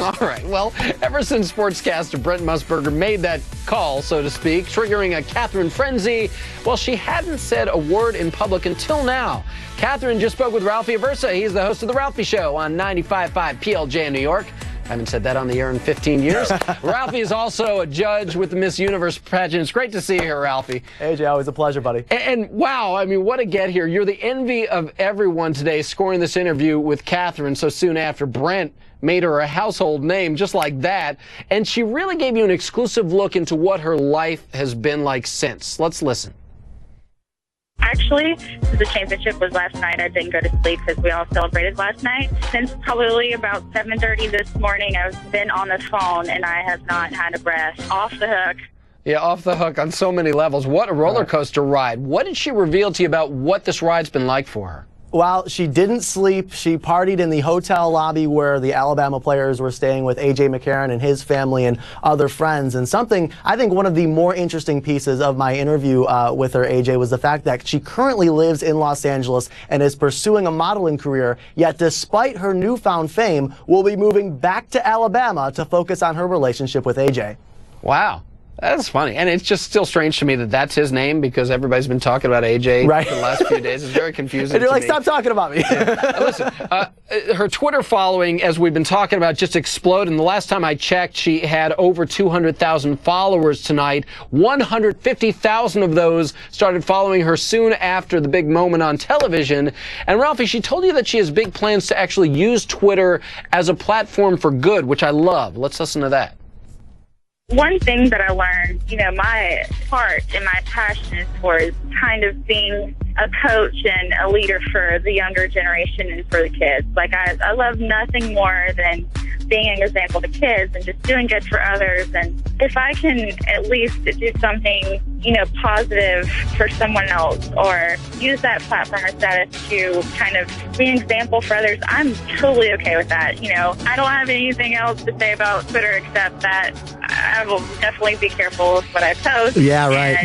All right. Well, ever since sportscaster Brent Musburger made that call, so to speak, triggering a Katherine frenzy, well, she hadn't said a word in public until now. Katherine just spoke with Ralphie Aversa. He's the host of The Ralphie Show on 95.5 PLJ in New York. I haven't said that on the air in 15 years. Ralphie is also a judge with the Miss Universe pageant. It's great to see you here, Ralphie. AJ, always a pleasure, buddy. And wow, I mean, what a get here. You're the envy of everyone today, scoring this interview with Katherine so soon after Brent made her a household name just like that. And she really gave you an exclusive look into what her life has been like since. Let's listen. Actually, the championship was last night. I didn't go to sleep because we all celebrated last night. Since probably about 7:30 this morning, I've been on the phone and I have not had a breath. Off the hook. Yeah, off the hook on so many levels. What a roller coaster ride. What did she reveal to you about what this ride's been like for her? Well, she didn't sleep. She partied in the hotel lobby where the Alabama players were staying with AJ McCarron and his family and other friends. And something, I think one of the more interesting pieces of my interview with her, AJ, was the fact that she currently lives in Los Angeles and is pursuing a modeling career, yet despite her newfound fame, will be moving back to Alabama to focus on her relationship with AJ. Wow. That's funny. And it's just still strange to me that that's his name because everybody's been talking about AJ for the last few days. It's very confusing And you're like, me. stop talking about me. Listen, her Twitter following, as we've been talking about, just exploded. And the last time I checked, she had over 200,000 followers tonight. 150,000 of those started following her soon after the big moment on television. And Ralphie, she told you that she has big plans to actually use Twitter as a platform for good, which I love. Let's listen to that. One thing that I learned, my heart and my passion is towards kind of being a coach and a leader for the younger generation and for the kids. Like, I love nothing more than being an example to kids and just doing good for others. And if I can at least do something, positive for someone else or use that platform or status to kind of be an example for others, I'm totally okay with that. I don't have anything else to say about Twitter except that I will definitely be careful with what I post. Yeah, right.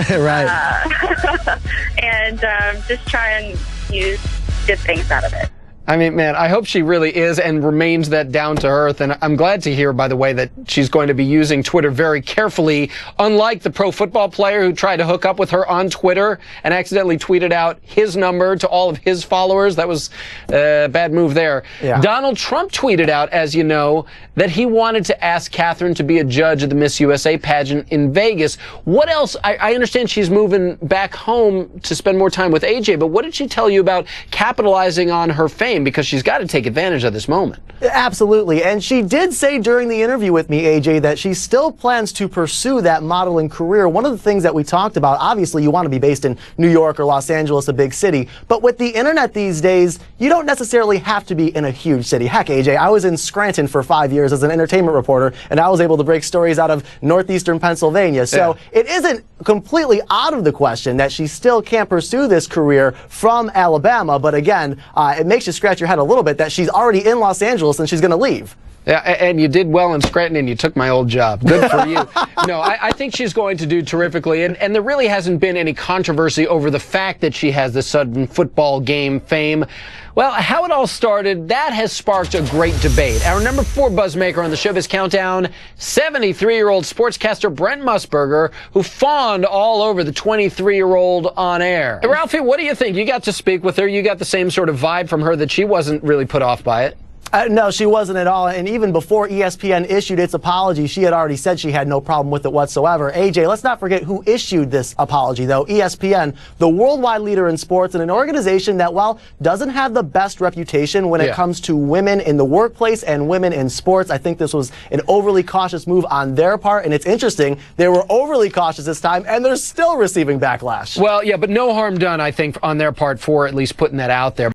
And, right. And just try and use good things out of it. I mean, man, I hope she really is and remains that down to earth. And I'm glad to hear, by the way, that she's going to be using Twitter very carefully, unlike the pro football player who tried to hook up with her on Twitter and accidentally tweeted out his number to all of his followers. That was a bad move there. Yeah. Donald Trump tweeted out, as you know, that he wanted to ask Katherine to be a judge of the Miss USA pageant in Vegas. What else? I understand she's moving back home to spend more time with AJ, but what did she tell you about capitalizing on her fame? Because she's got to take advantage of this moment. Absolutely. And she did say during the interview with me, AJ, that she still plans to pursue that modeling career. One of the things that we talked about, obviously you want to be based in New York or Los Angeles, a big city. But with the internet these days, you don't necessarily have to be in a huge city. Heck, AJ, I was in Scranton for 5 years as an entertainment reporter, and I was able to break stories out of northeastern Pennsylvania. So it isn't completely out of the question that she still can't pursue this career from Alabama. But again, it makes you scratch your head a little bit that she's already in Los Angeles and she's going to leave. Yeah, and you did well in Scranton, and you took my old job. Good for you. No, I think she's going to do terrifically, and there really hasn't been any controversy over the fact that she has this sudden football game fame. Well, how it all started, that has sparked a great debate. Our number 4 buzzmaker on the Showbiz Countdown, 73-year-old sportscaster Brent Musburger, who fawned all over the 23-year-old on air. Ralphie, what do you think? You got to speak with her. You got the same sort of vibe from her that she wasn't really put off by it. No, she wasn't at all. And even before ESPN issued its apology, she had already said she had no problem with it whatsoever. AJ, let's not forget who issued this apology, though. ESPN, the worldwide leader in sports, and an organization that, well, doesn't have the best reputation when it comes to women in the workplace and women in sports. I think this was an overly cautious move on their part. And it's interesting, they were overly cautious this time, and they're still receiving backlash. Well, yeah, but no harm done, I think, on their part for at least putting that out there.